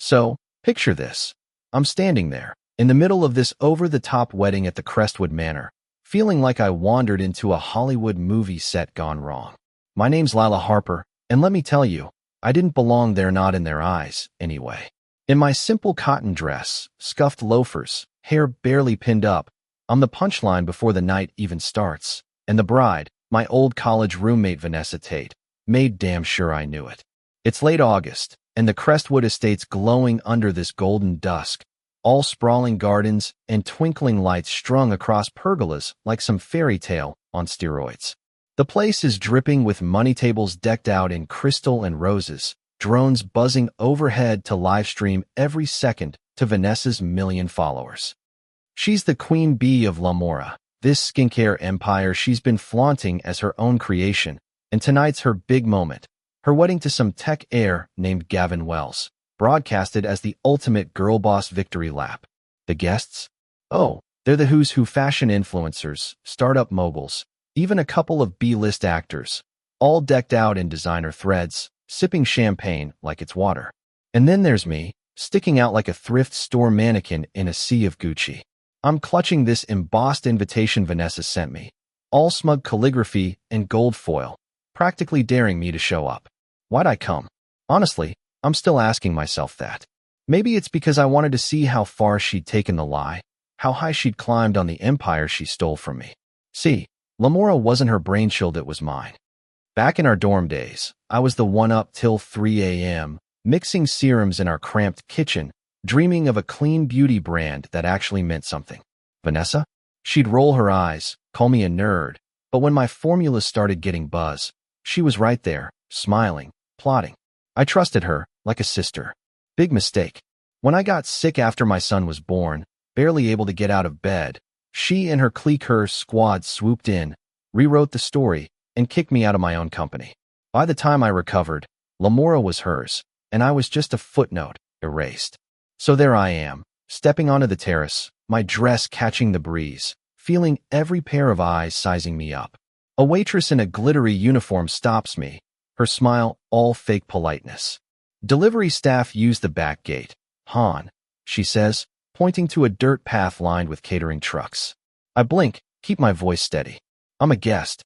So, picture this. I'm standing there, in the middle of this over-the-top wedding at the Crestwood Manor, feeling like I wandered into a Hollywood movie set gone wrong. My name's Lila Harper, and let me tell you, I didn't belong there, not in their eyes, anyway. In my simple cotton dress, scuffed loafers, hair barely pinned up, I'm the punchline before the night even starts, and the bride, my old college roommate Vanessa Tate, made damn sure I knew it. It's late August, and the Crestwood estate's glowing under this golden dusk, all sprawling gardens and twinkling lights strung across pergolas like some fairy tale on steroids. The place is dripping with money tables decked out in crystal and roses, drones buzzing overhead to livestream every second to Vanessa's million followers. She's the queen bee of Lamora, this skincare empire she's been flaunting as her own creation, and tonight's her big moment, her wedding to some tech heir named Gavin Wells, broadcasted as the ultimate girl boss victory lap. The guests? Oh, they're the who's who fashion influencers, startup moguls, even a couple of B-list actors, all decked out in designer threads, sipping champagne like it's water. And then there's me, sticking out like a thrift store mannequin in a sea of Gucci. I'm clutching this embossed invitation Vanessa sent me, all smug calligraphy and gold foil, practically daring me to show up. Why'd I come? Honestly, I'm still asking myself that. Maybe it's because I wanted to see how far she'd taken the lie, how high she'd climbed on the empire she stole from me. See, Lamora wasn't her brainchild, it was mine. Back in our dorm days, I was the one up till 3 a.m., mixing serums in our cramped kitchen, dreaming of a clean beauty brand that actually meant something. Vanessa? She'd roll her eyes, call me a nerd, but when my formulas started getting buzz, she was right there, smiling, plotting. I trusted her, like a sister. Big mistake. When I got sick after my son was born, barely able to get out of bed, she and her clique, her squad, swooped in, rewrote the story, and kicked me out of my own company. By the time I recovered, Lamora was hers, and I was just a footnote, erased. So there I am, stepping onto the terrace, my dress catching the breeze, feeling every pair of eyes sizing me up. A waitress in a glittery uniform stops me, her smile all fake politeness. Delivery staff use the back gate. Han, she says, pointing to a dirt path lined with catering trucks. I blink, keep my voice steady. I'm a guest.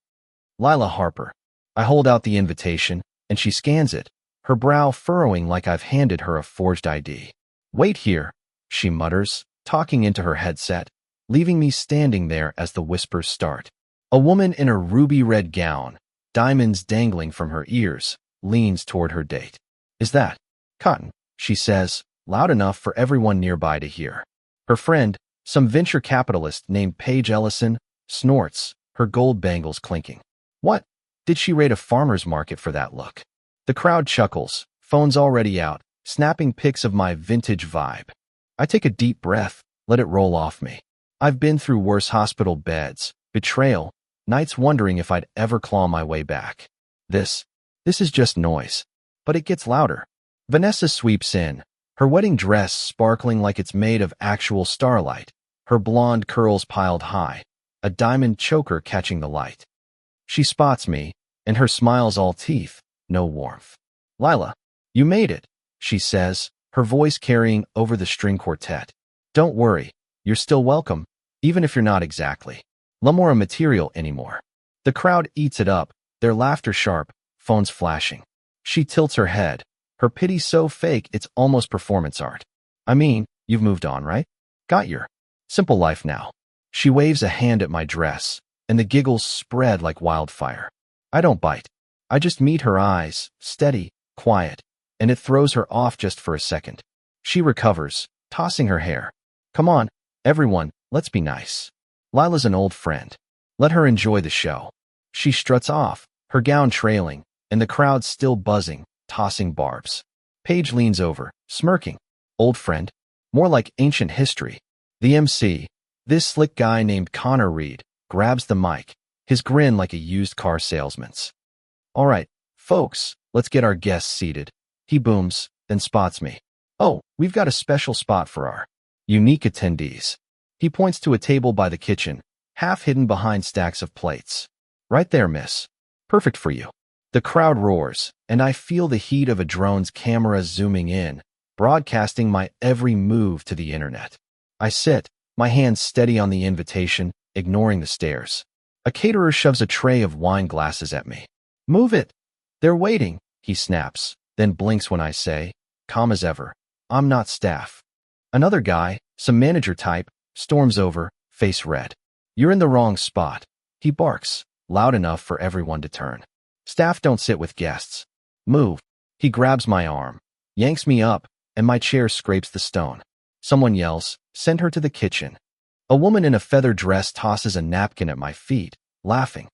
Lila Harper. I hold out the invitation, and she scans it, her brow furrowing like I've handed her a forged ID. Wait here, she mutters, talking into her headset, leaving me standing there as the whispers start. A woman in a ruby-red gown, diamonds dangling from her ears, leans toward her date. Is that Cotton? She says, loud enough for everyone nearby to hear. Her friend, some venture capitalist named Paige Ellison, snorts, her gold bangles clinking. What? Did she raid a farmer's market for that look? The crowd chuckles, phones already out, snapping pics of my vintage vibe. I take a deep breath, let it roll off me. I've been through worse hospital beds, betrayal, nights wondering if I'd ever claw my way back. This is just noise. But it gets louder. Vanessa sweeps in, her wedding dress sparkling like it's made of actual starlight, her blonde curls piled high, a diamond choker catching the light. She spots me, and her smile's all teeth, no warmth. Lila, you made it, she says, her voice carrying over the string quartet. Don't worry, you're still welcome, even if you're not exactly Lamora material anymore. The crowd eats it up, their laughter sharp, phones flashing. She tilts her head, her pity so fake it's almost performance art. I mean, you've moved on, right? Got your simple life now. She waves a hand at my dress, and the giggles spread like wildfire. I don't bite. I just meet her eyes, steady, quiet, and it throws her off just for a second. She recovers, tossing her hair. Come on, everyone, let's be nice. Lila's an old friend. Let her enjoy the show. She struts off, her gown trailing, and the crowd still buzzing, tossing barbs. Paige leans over, smirking. Old friend? More like ancient history. The MC, this slick guy named Connor Reed, grabs the mic, his grin like a used car salesman's. All right, folks, let's get our guests seated. He booms, then spots me. Oh, we've got a special spot for our unique attendees. He points to a table by the kitchen, half hidden behind stacks of plates. Right there, miss. Perfect for you. The crowd roars, and I feel the heat of a drone's camera zooming in, broadcasting my every move to the internet. I sit, my hands steady on the invitation, ignoring the stares. A caterer shoves a tray of wine glasses at me. "Move it! They're waiting," he snaps, then blinks when I say, calm as ever, "I'm not staff." Another guy, some manager type, storms over, face red. "You're in the wrong spot," he barks, loud enough for everyone to turn. "Staff don't sit with guests. Move." He grabs my arm, yanks me up, and my chair scrapes the stone. Someone yells, "Send her to the kitchen." A woman in a feather dress tosses a napkin at my feet, laughing.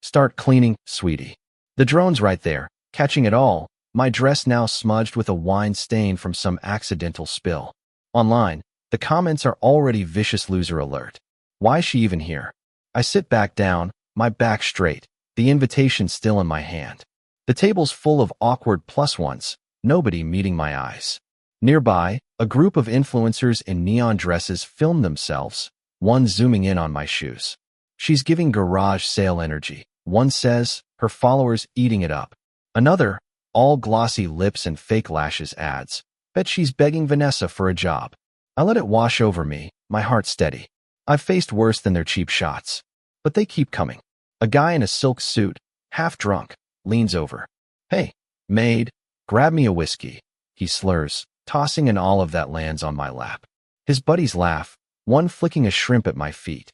"Start cleaning, sweetie." The drone's right there, catching it all, my dress now smudged with a wine stain from some accidental spill. Online, the comments are already vicious loser alert. Why is she even here? I sit back down, my back straight, the invitation still in my hand. The table's full of awkward plus ones, nobody meeting my eyes. Nearby, a group of influencers in neon dresses film themselves, one zooming in on my shoes. "She's giving garage sale energy," one says, her followers eating it up. Another, all glossy lips and fake lashes, adds, "Bet she's begging Vanessa for a job." I let it wash over me, my heart steady. I've faced worse than their cheap shots. But they keep coming. A guy in a silk suit, half drunk, leans over. "Hey, maid, grab me a whiskey," he slurs, tossing an olive that lands on my lap. His buddies laugh, one flicking a shrimp at my feet.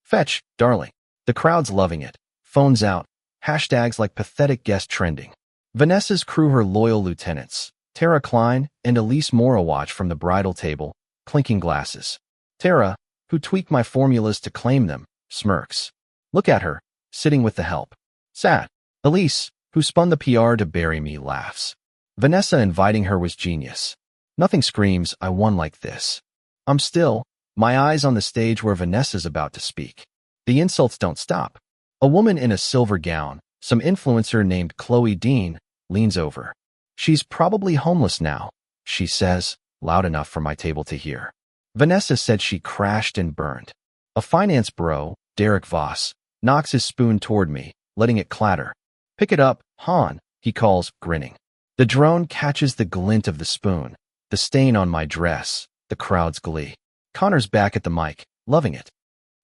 "Fetch, darling." The crowd's loving it. Phones out. Hashtags like pathetic guest trending. Vanessa's crew, her loyal lieutenants, Tara Klein and Elise Mora, watch from the bridal table, clinking glasses. Tara, who tweaked my formulas to claim them, smirks. Look at her, sitting with the help. Sad. Elise, who spun the PR to bury me, laughs. Vanessa inviting her was genius. Nothing screams, "I won," like this. I'm still, my eyes on the stage where Vanessa's about to speak. The insults don't stop. A woman in a silver gown, some influencer named Chloe Dean, leans over. "She's probably homeless now," she says, loud enough for my table to hear. Vanessa said she crashed and burned. A finance bro, Derek Voss, knocks his spoon toward me, letting it clatter. "Pick it up, Han," he calls, grinning. The drone catches the glint of the spoon, the stain on my dress, the crowd's glee. Connor's back at the mic, loving it.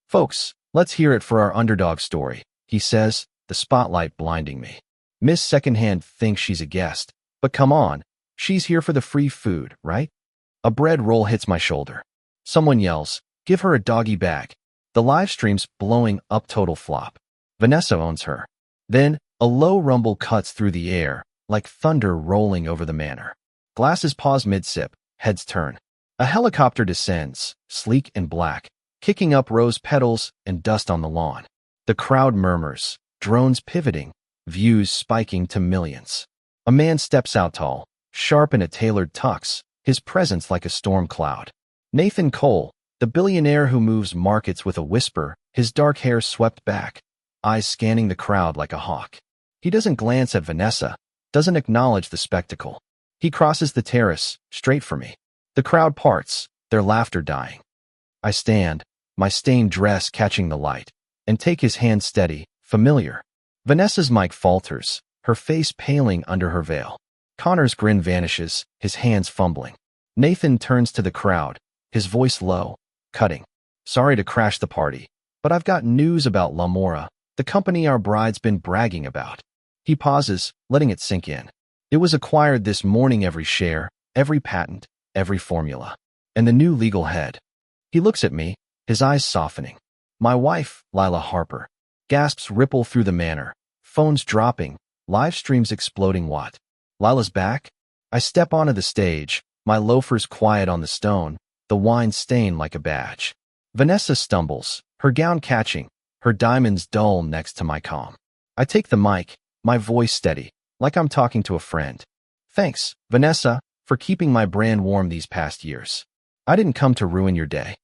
"Folks, let's hear it for our underdog story," he says, the spotlight blinding me. Miss Secondhand thinks she's a guest, but come on, she's here for the free food, right? A bread roll hits my shoulder. Someone yells, "Give her a doggy bag." The live stream's blowing up, total flop. Vanessa owns her. Then, a low rumble cuts through the air, like thunder rolling over the manor. Glasses pause mid-sip, heads turn. A helicopter descends, sleek and black, kicking up rose petals and dust on the lawn. The crowd murmurs, drones pivoting, views spiking to millions. A man steps out tall, sharp in a tailored tux, his presence like a storm cloud. Nathan Cole, the billionaire who moves markets with a whisper, his dark hair swept back, eyes scanning the crowd like a hawk. He doesn't glance at Vanessa, doesn't acknowledge the spectacle. He crosses the terrace, straight for me. The crowd parts, their laughter dying. I stand, my stained dress catching the light, and take his hand steady, familiar. Vanessa's mic falters, her face paling under her veil. Connor's grin vanishes, his hands fumbling. Nathan turns to the crowd, his voice low, cutting. "Sorry to crash the party, but I've got news about La Mora, the company our bride's been bragging about." He pauses, letting it sink in. "It was acquired this morning, every share, every patent, every formula. And the new legal head." He looks at me, his eyes softening. "My wife, Lila Harper." Gasps ripple through the manor, phones dropping, live streams exploding. What? Lila's back? I step onto the stage, my loafers quiet on the stone, the wine stain like a badge. Vanessa stumbles, her gown catching, her diamonds dull next to my calm. I take the mic, my voice steady, like I'm talking to a friend. "Thanks, Vanessa, for keeping my brand warm these past years. I didn't come to ruin your day.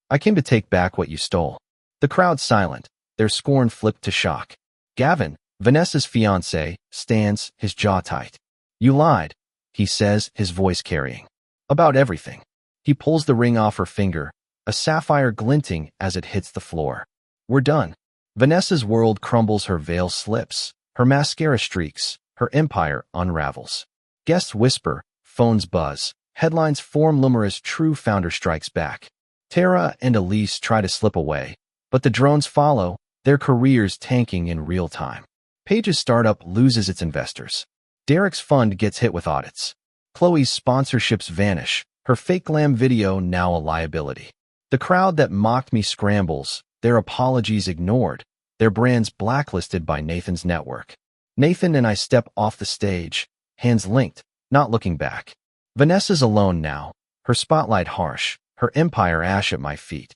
I came to take back what you stole." The crowd's silent, their scorn flipped to shock. Gavin, Vanessa's fiancé, stands, his jaw tight. "You lied," he says, his voice carrying. "About everything." He pulls the ring off her finger, a sapphire glinting as it hits the floor. "We're done." Vanessa's world crumbles, her veil slips, her mascara streaks, her empire unravels. Guests whisper, phones buzz, Headlines form Lumira's true founder strikes back. Tara and Elise try to slip away, but the drones follow, their careers tanking in real time. Paige's startup loses its investors. Derek's fund gets hit with audits. Chloe's sponsorships vanish, her fake glam video now a liability. The crowd that mocked me scrambles, their apologies ignored, their brands blacklisted by Nathan's network. Nathan and I step off the stage, hands linked, not looking back. Vanessa's alone now, her spotlight harsh, her empire ash at my feet.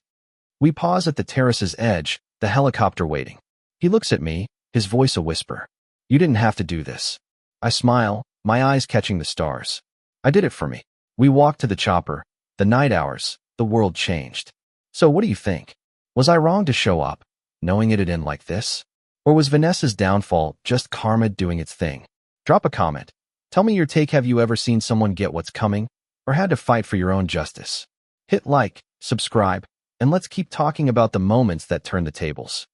We pause at the terrace's edge, the helicopter waiting. He looks at me, his voice a whisper. You didn't have to do this. I smile, my eyes catching the stars. I did it for me. We walk to the chopper, the night hours, the world changed. So what do you think? Was I wrong to show up, knowing it'd end like this? Or was Vanessa's downfall just karma doing its thing? Drop a comment. Tell me your take. Have you ever seen someone get what's coming, or had to fight for your own justice? Hit like, subscribe, and let's keep talking about the moments that turn the tables.